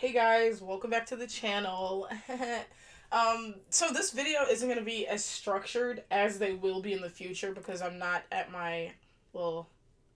Hey guys, welcome back to the channel. So this video isn't going to be as structured as they will be in the future because I'm not at my little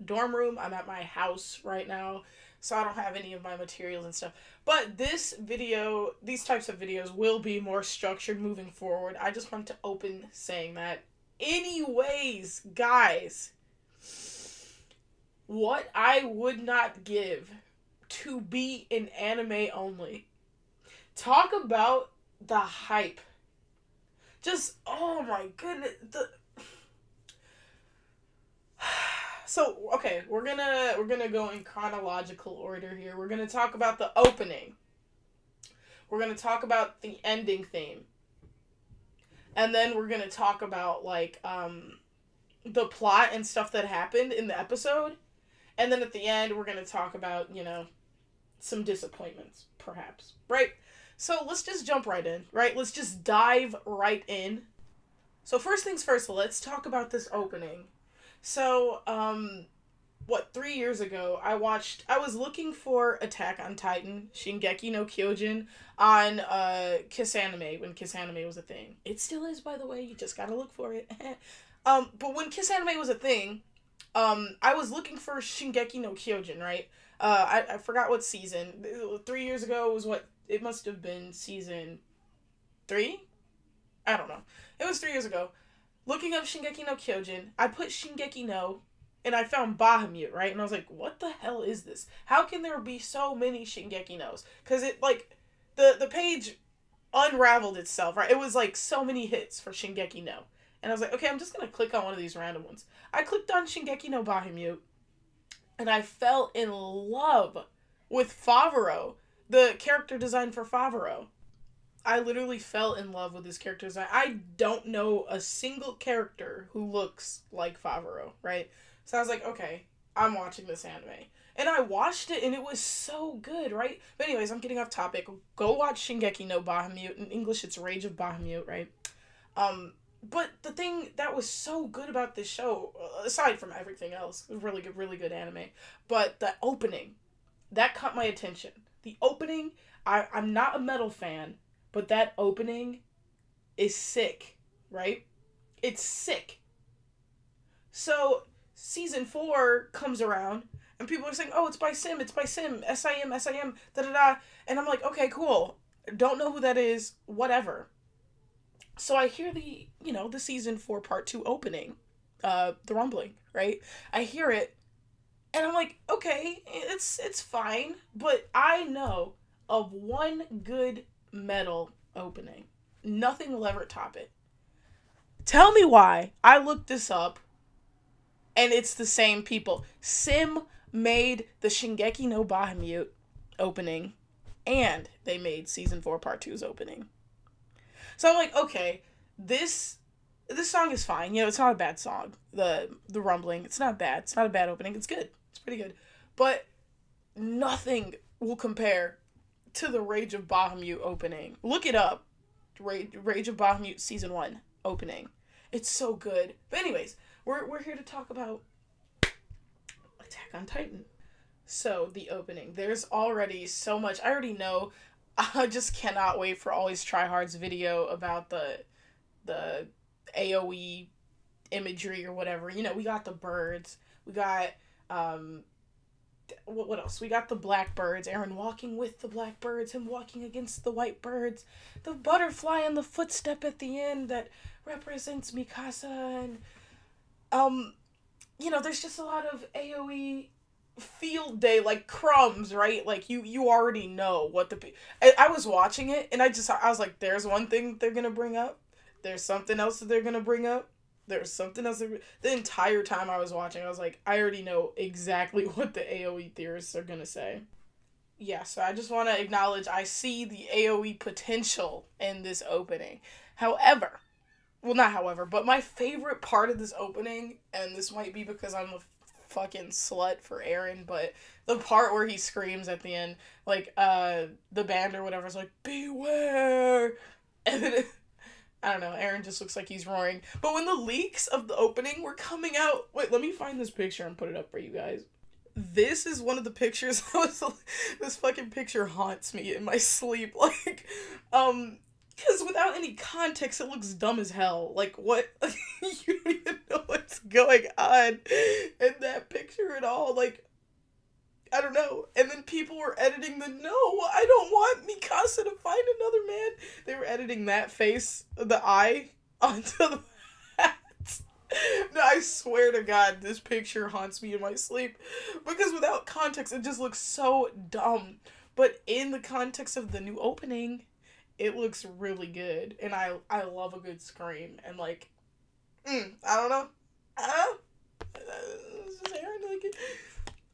dorm room. I'm at my house right now, so I don't have any of my materials and stuff. But this video, these types of videos will be more structured moving forward. I just want to open saying that. Anyways, guys, what I would not give to be in anime only. Talk about the hype. Just, oh my goodness. So, okay, we're gonna go in chronological order here. We're gonna talk about the opening. We're gonna talk about the ending theme. And then we're gonna talk about the plot and stuff that happened in the episode. And then at the end we're gonna talk about, some disappointments, perhaps, right? So let's just jump right in, right? Let's just dive right in. So first things first, let's talk about this opening. So, 3 years ago, I was looking for Attack on Titan, Shingeki no Kyojin, on, Kiss Anime, when Kiss Anime was a thing. It still is, by the way, you just gotta look for it. But when Kiss Anime was a thing, I was looking for Shingeki no Kyojin, right? I forgot what season. 3 years ago was it must have been season 3? I don't know. It was 3 years ago. Looking up Shingeki no Kyojin, I put Shingeki no, and I found Bahamut, right? And I was like, what the hell is this? How can there be so many Shingeki nos? Because the page unraveled itself, right? It was so many hits for Shingeki no. And I was like, okay, I'm just going to click on one of these random ones. I clicked on Shingeki no Bahamut, and I fell in love with Favaro, the character design for Favaro. I literally fell in love with his character design. I don't know a single character who looks like Favaro, right? So I was like, okay, I'm watching this anime. And I watched it, and it was so good, right? But anyways, I'm getting off topic. Go watch Shingeki no Bahamut. In English, it's Rage of Bahamut, right? But the thing that was so good about this show, aside from everything else, it was really good anime, but the opening, that caught my attention. The opening, I'm not a metal fan, but that opening is sick, right? It's sick. So, season 4 comes around, and people are saying, oh, it's by Sim, SIM, da-da-da, and I'm like, okay, cool. Don't know who that is, whatever. So I hear the season 4 part 2 opening, the rumbling, right? I hear it, and I'm like, okay, it's fine, but I know of one good metal opening. Nothing will ever top it. Tell me why. I looked this up, and it's the same people. Sim made the Shingeki no Bahamut opening, and they made season 4 part 2's opening. So I'm like, okay, this song is fine. It's not a bad song. The rumbling, it's not bad. It's not a bad opening. It's good. It's pretty good. But nothing will compare to the Rage of Bahamut opening. Look it up. Rage of Bahamut season 1 opening. It's so good. But anyways, we're here to talk about Attack on Titan. So the opening. There's already so much. I already know. I just cannot wait for Always Try Hard's video about the AOE imagery or whatever. We got the birds. We got, what else? We got the blackbirds. Eren walking with the blackbirds. Him walking against the white birds. The butterfly and the footstep at the end that represents Mikasa. And, there's just a lot of AOE field day, crumbs, right? You already know what I was watching it, and I was like, there's one thing they're gonna bring up, there's something else that they're gonna bring up, there's something else the entire time I was watching, I was like, I already know exactly what the AOE theorists are gonna say. Yeah, so I just want to acknowledge I see the AOE potential in this opening. But my favorite part of this opening, and this might be because I'm a fucking slut for Eren, but the part where he screams at the end, the band or whatever is like, beware, and then I don't know, Eren just looks like he's roaring. But when the leaks of the opening were coming out, wait, let me find this picture and put it up for you guys. this is one of the pictures. This fucking picture haunts me in my sleep. Like, because without any context, it looks dumb as hell. Like, what? You don't even know what's going on in that picture at all. Like, I don't know. And then people were editing no, I don't want Mikasa to find another man. They were editing that face, the eye, onto the hat. No, I swear to God, this picture haunts me in my sleep. Because without context, it just looks so dumb. But in the context of the new opening, it looks really good. And I love a good scream. And like, I don't know. It's just Eren, like,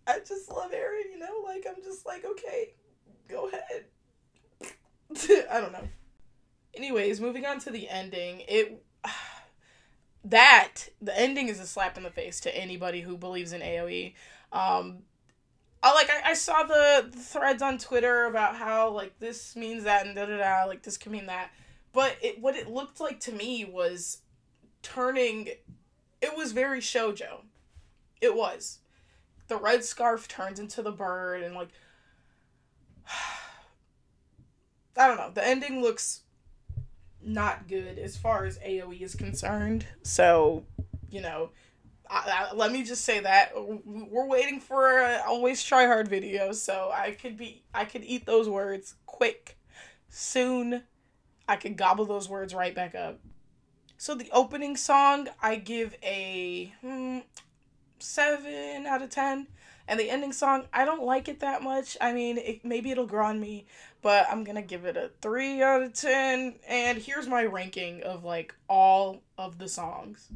I just love Eren, you know? Like, I'm just like, okay, go ahead. I don't know. Anyways, moving on to the ending, the ending is a slap in the face to anybody who believes in AOE. I saw the threads on Twitter about how, like, this means that and da-da-da, like, this can mean that. But what it looked like to me was it was very shoujo. It was. The red scarf turns into the bird, and, like, I don't know. The ending looks not good as far as AOE is concerned. So, you know, let me just say that we're waiting for Always Try Hard videos, so I could eat those words quick, soon. I could gobble those words right back up. So the opening song, I give a 7 out of 10. And the ending song, I don't like it that much. I mean, maybe it'll grow on me, but I'm gonna give it a 3 out of 10. And here's my ranking of, like, all of the songs.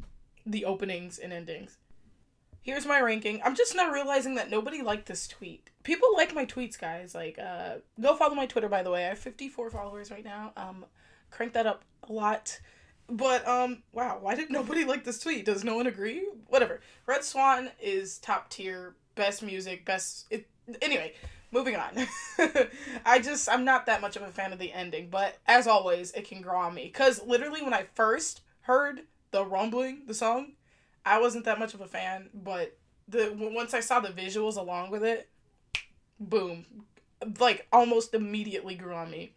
The openings and endings. Here's my ranking. I'm just now realizing that nobody liked this tweet. People like my tweets, guys. Like, go follow my Twitter, by the way. I have 54 followers right now. Crank that up a lot. But, wow, why did nobody like this tweet? Does no one agree? Whatever. Red Swan is top tier. Best music, anyway, moving on. I'm not that much of a fan of the ending, but as always, it can grow on me. Because literally when I first heard the rumbling, the song, I wasn't that much of a fan, but once I saw the visuals along with it, boom, like almost immediately grew on me.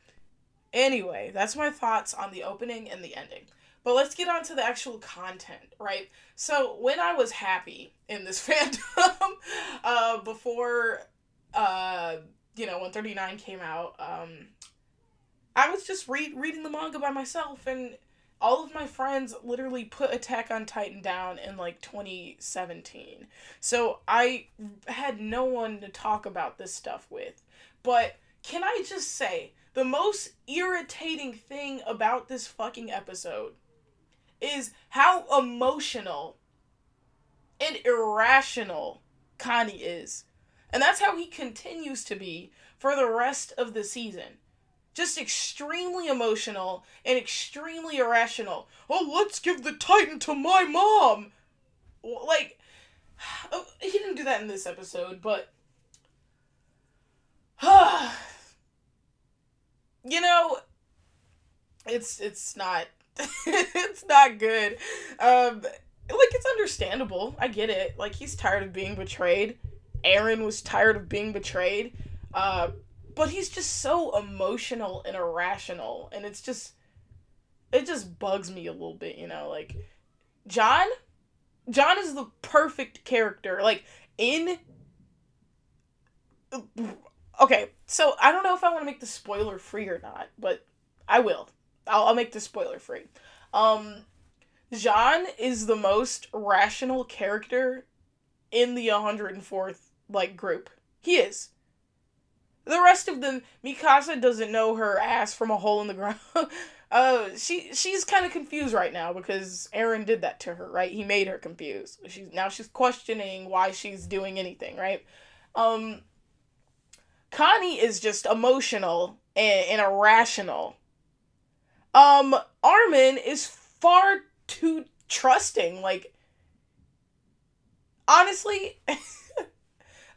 Anyway, that's my thoughts on the opening and the ending. But let's get on to the actual content, right? So, when I was happy in this fandom, before, 139 came out, I was just reading the manga by myself, and all of my friends literally put Attack on Titan down in, like, 2017. So, I had no one to talk about this stuff with. But, can I just say, the most irritating thing about this fucking episode is how emotional and irrational Connie is. And that's how he continues to be for the rest of the season. Just extremely emotional and extremely irrational. Oh, let's give the Titan to my mom! Like, he didn't do that in this episode, but you know, it's not it's not good. Like, it's understandable. I get it. Like, he's tired of being betrayed. Eren was tired of being betrayed. But he's just so emotional and irrational, and it just bugs me a little bit, you know, like, John is the perfect character, like, okay, so I don't know if I want to make this spoiler free or not, but I will. I'll make this spoiler free. Jean is the most rational character in the 104th, like, group. He is. The rest of them, Mikasa doesn't know her ass from a hole in the ground. She's kind of confused right now because Eren did that to her, right? He made her confused. She's questioning why she's doing anything, right? Connie is just emotional and irrational. Armin is far too trusting. Like, honestly,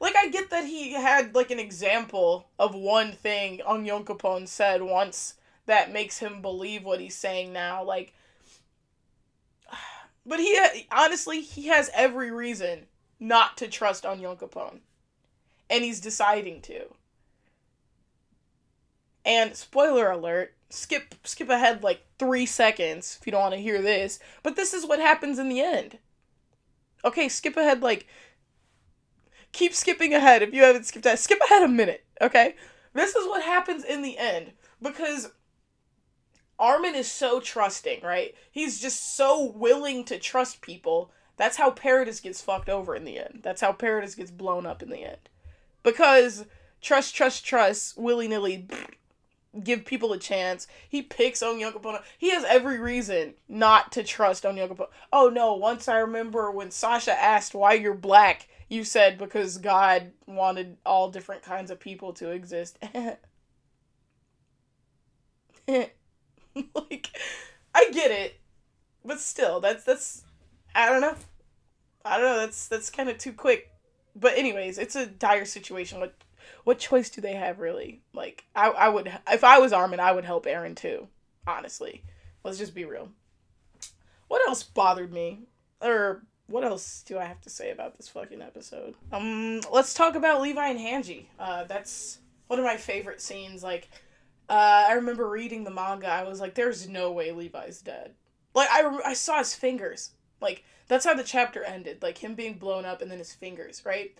like, I get that he had, like, an example of one thing Onyonkopon said once that makes him believe what he's saying now, like, but honestly, he has every reason not to trust Onyonkopon. And he's deciding to. And spoiler alert, skip ahead like 3 seconds if you don't want to hear this, but this is what happens in the end. Okay, skip ahead like, keep skipping ahead if you haven't skipped ahead. Skip ahead a minute, okay? This is what happens in the end, because Armin is so trusting, right? He's just so willing to trust people. That's how Paradis gets fucked over in the end. That's how Paradis gets blown up in the end. Because trust, willy-nilly, give people a chance. He picks Onyankopon. He has every reason not to trust Onyankopon. Oh no, once I remember when Sasha asked why you're black, you said because God wanted all different kinds of people to exist. Like, I get it, but still, that's, I don't know, that's kind of too quick. But anyways, it's a dire situation. What choice do they have, really? Like, I would, if I was Armin, I would help Eren too, honestly. Let's just be real. What else bothered me? Or, what else do I have to say about this fucking episode? Let's talk about Levi and Hanji. That's one of my favorite scenes. Like, I remember reading the manga, I was like, there's no way Levi's dead. Like, I saw his fingers. Like, that's how the chapter ended. Like, him being blown up and then his fingers, right?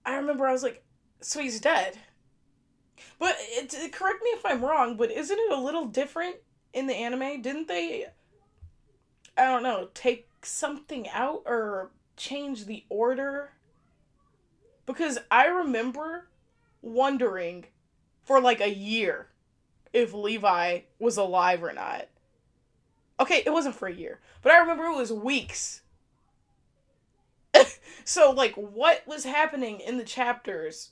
I remember I was like, so he's dead. But, correct me if I'm wrong, but isn't it a little different in the anime? Didn't they, I don't know, take something out or change the order? Because I remember wondering for like a year if Levi was alive or not. Okay, it wasn't for a year, but I remember it was weeks. So, like, what was happening in the chapters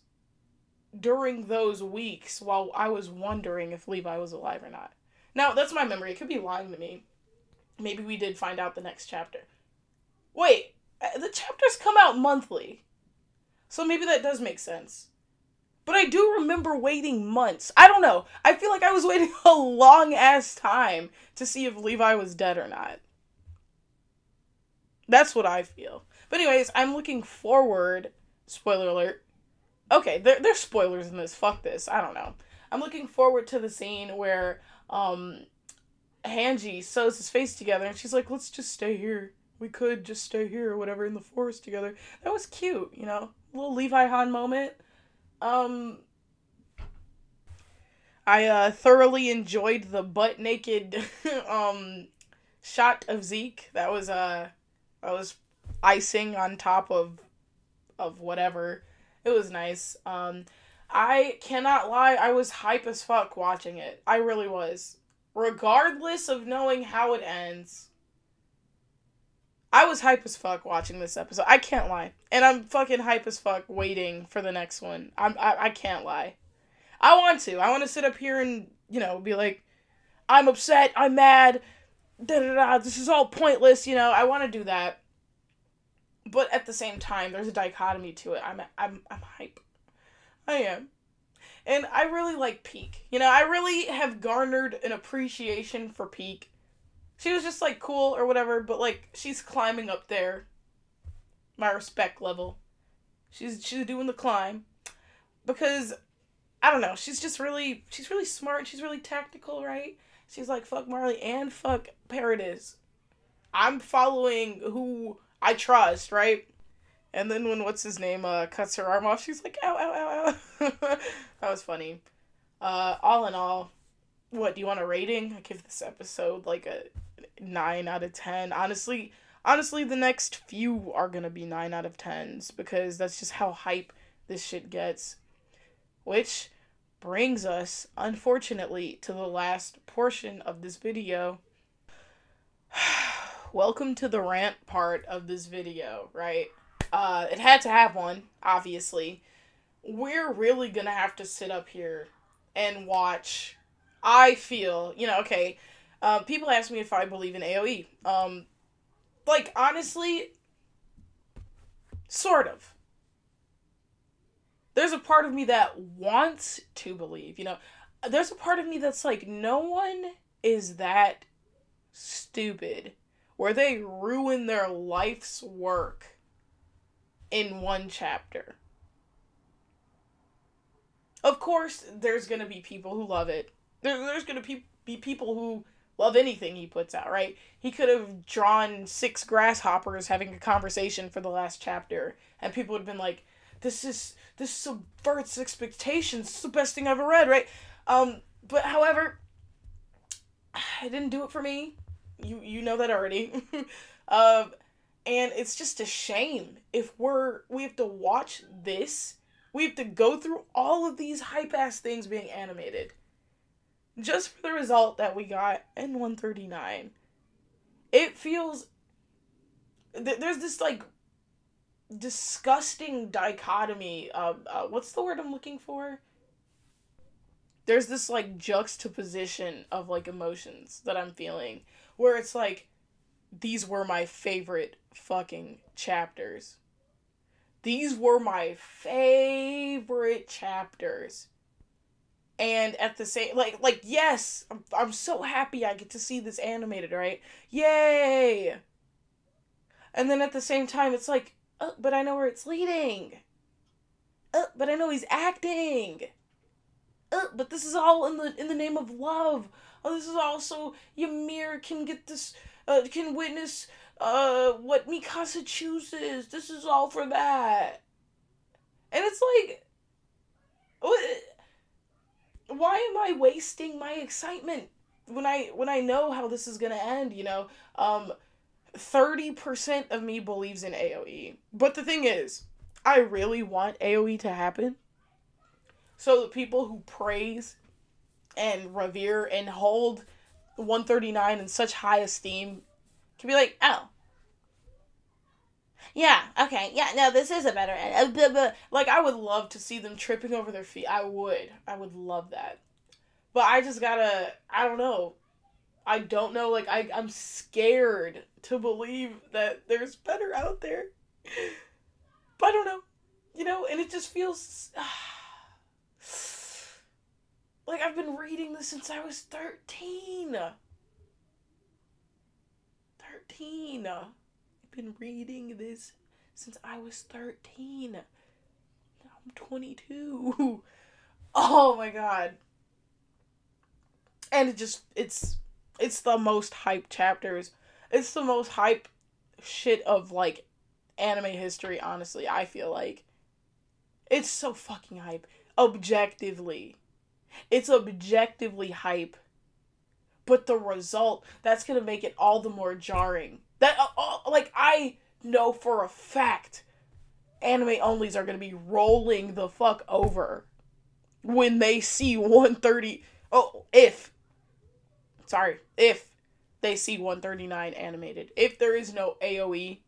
during those weeks while I was wondering if Levi was alive or not? Now, that's my memory. It could be lying to me. Maybe we did find out the next chapter. Wait, the chapters come out monthly. So maybe that does make sense. But I do remember waiting months. I don't know. I feel like I was waiting a long-ass time to see if Levi was dead or not. That's what I feel. But anyways, I'm looking forward... Spoiler alert. Okay, there's spoilers in this. Fuck this. I don't know. I'm looking forward to the scene where Hanji sews his face together and she's like, let's just stay here. We could just stay here or whatever in the forest together. That was cute, you know? A little Levi Han moment. I thoroughly enjoyed the butt naked shot of Zeke. That was icing on top of whatever. It was nice. I cannot lie, I was hype as fuck watching it. I really was. Regardless of knowing how it ends, I was hype as fuck watching this episode. I can't lie. And I'm fucking hype as fuck waiting for the next one. I can't lie. I want to sit up here and, you know, be like, I'm upset, I'm mad, this is all pointless, you know, I want to do that. But at the same time, there's a dichotomy to it. I'm hype. I am. And I really like Peak. You know, I really have garnered an appreciation for Peak. She was just, like, cool or whatever, but, like, she's climbing up there. My respect level. She's doing the climb. Because, I don't know, she's really smart, she's really tactical, right? She's like, fuck Marley and fuck Paradis. I'm following who I trust, right? And then when what's-his-name cuts her arm off, she's like, ow, ow, ow, ow. That was funny. All in all, what, do you want a rating? I give this episode, like, a 9 out of 10. Honestly, the next few are gonna be 9 out of 10s, because that's just how hype this shit gets. Which brings us, unfortunately, to the last portion of this video. Welcome to the rant part of this video, right? It had to have one, obviously. We're really gonna have to sit up here and watch, I feel, you know, okay, people ask me if I believe in AOE. Like, honestly, sort of. There's a part of me that wants to believe, you know. There's a part of me that's like, no one is that stupid where they ruin their life's work in one chapter. Of course, there's gonna be people who love it. There's gonna be people who love anything he puts out, right? He could have drawn 6 grasshoppers having a conversation for the last chapter, and people would have been like, this subverts expectations. It's the best thing I've ever read, right? But however, it didn't do it for me. You know that already. And it's just a shame if we have to watch this. We have to go through all of these hype-ass things being animated just for the result that we got in 139. It feels... There's this, like, disgusting dichotomy of... what's the word I'm looking for? There's this, like, juxtaposition of, like, emotions that I'm feeling. Where it's like, these were my favorite fucking chapters. These were my favorite chapters. And at the same, like yes, I'm so happy I get to see this animated, right? Yay! And then at the same time, it's like, oh, but I know where it's leading. Oh, but I know he's acting. Oh, but this is all in the name of love. Oh, this is also Ymir can get this, can witness, what Mikasa chooses. This is all for that. And it's like, why am I wasting my excitement when I know how this is gonna end, you know? 30% of me believes in AOE. But the thing is, I really want AOE to happen. So the people who praise and revere and hold 139 in such high esteem can be like, oh. Yeah, okay, yeah, no, this is a better end. Like, I would love to see them tripping over their feet. I would love that. But I just gotta, I don't know. I don't know, like, I'm scared to believe that there's better out there. But I don't know. You know, and it just feels... like, I've been reading this since I was 13. 13. I've been reading this since I was 13. Now I'm 22. Oh my god. And it's the most hyped chapters. It's the most hype shit of, like, anime history, honestly, I feel like. It's so fucking hype. Objectively. It's objectively hype. But the result, that's gonna make it all the more jarring. That, like, I know for a fact anime onlys are gonna be rolling the fuck over when they see 130... if they see 139 animated. If there is no AOE,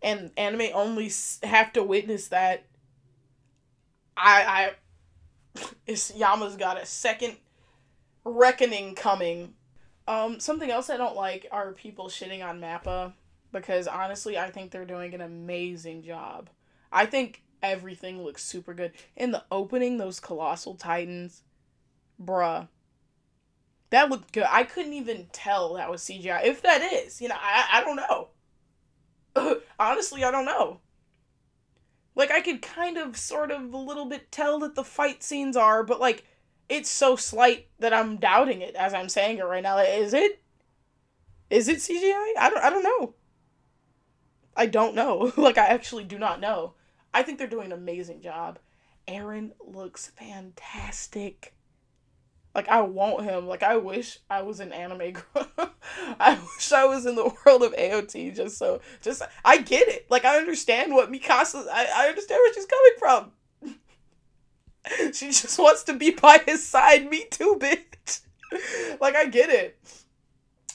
and anime onlys have to witness that, Yama's got a second reckoning coming. Something else I don't like are people shitting on Mappa, because honestly, I think they're doing an amazing job. I think everything looks super good. In the opening, those colossal titans, bruh, that looked good. I couldn't even tell that was CGI. If that is, you know, I don't know. Honestly, I don't know. Like, I could kind of, sort of, a little bit tell that the fight scenes are, but, like, it's so slight that I'm doubting it as I'm saying it right now. Like, is it? Is it CGI? I don't know. I don't know. Like, I actually do not know. I think they're doing an amazing job. Eren looks fantastic. Like, I want him. Like, I wish I was an anime girl. I wish I was in the world of AOT just, I get it. Like, I understand what Mikasa, I understand where she's coming from. She just wants to be by his side. Me too, bitch. Like, I get it.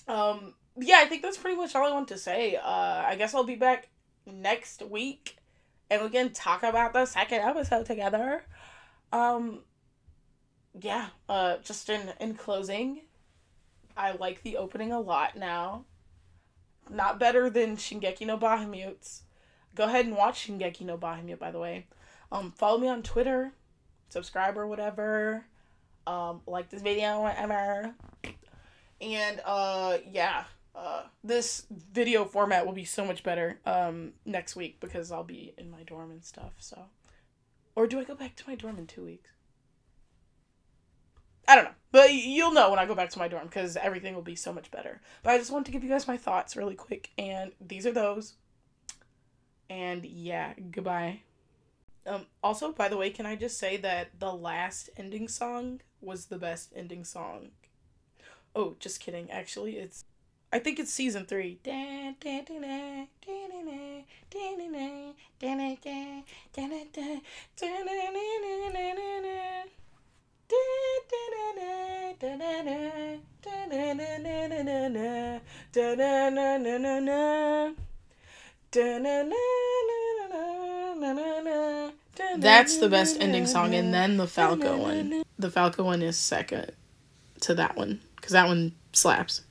Yeah, I think that's pretty much all I want to say. I guess I'll be back next week, and we can talk about the second episode together. Yeah, just in closing, I like the opening a lot now. Not better than Shingeki no Bahamut's. Go ahead and watch Shingeki no Bahamut, by the way. Follow me on Twitter, subscribe or whatever, like this video, whatever. And, yeah, this video format will be so much better, next week, because I'll be in my dorm and stuff, so. Or do I go back to my dorm in 2 weeks? I don't know. But you'll know when I go back to my dorm because everything will be so much better. But I just wanted to give you guys my thoughts really quick. And these are those. And yeah, goodbye. Also, by the way, can I just say that the last ending song was the best ending song? Oh, just kidding. Actually, I think it's season 3. That's the best ending song, and then the Falco one. The Falco one is second to that one, because that one slaps.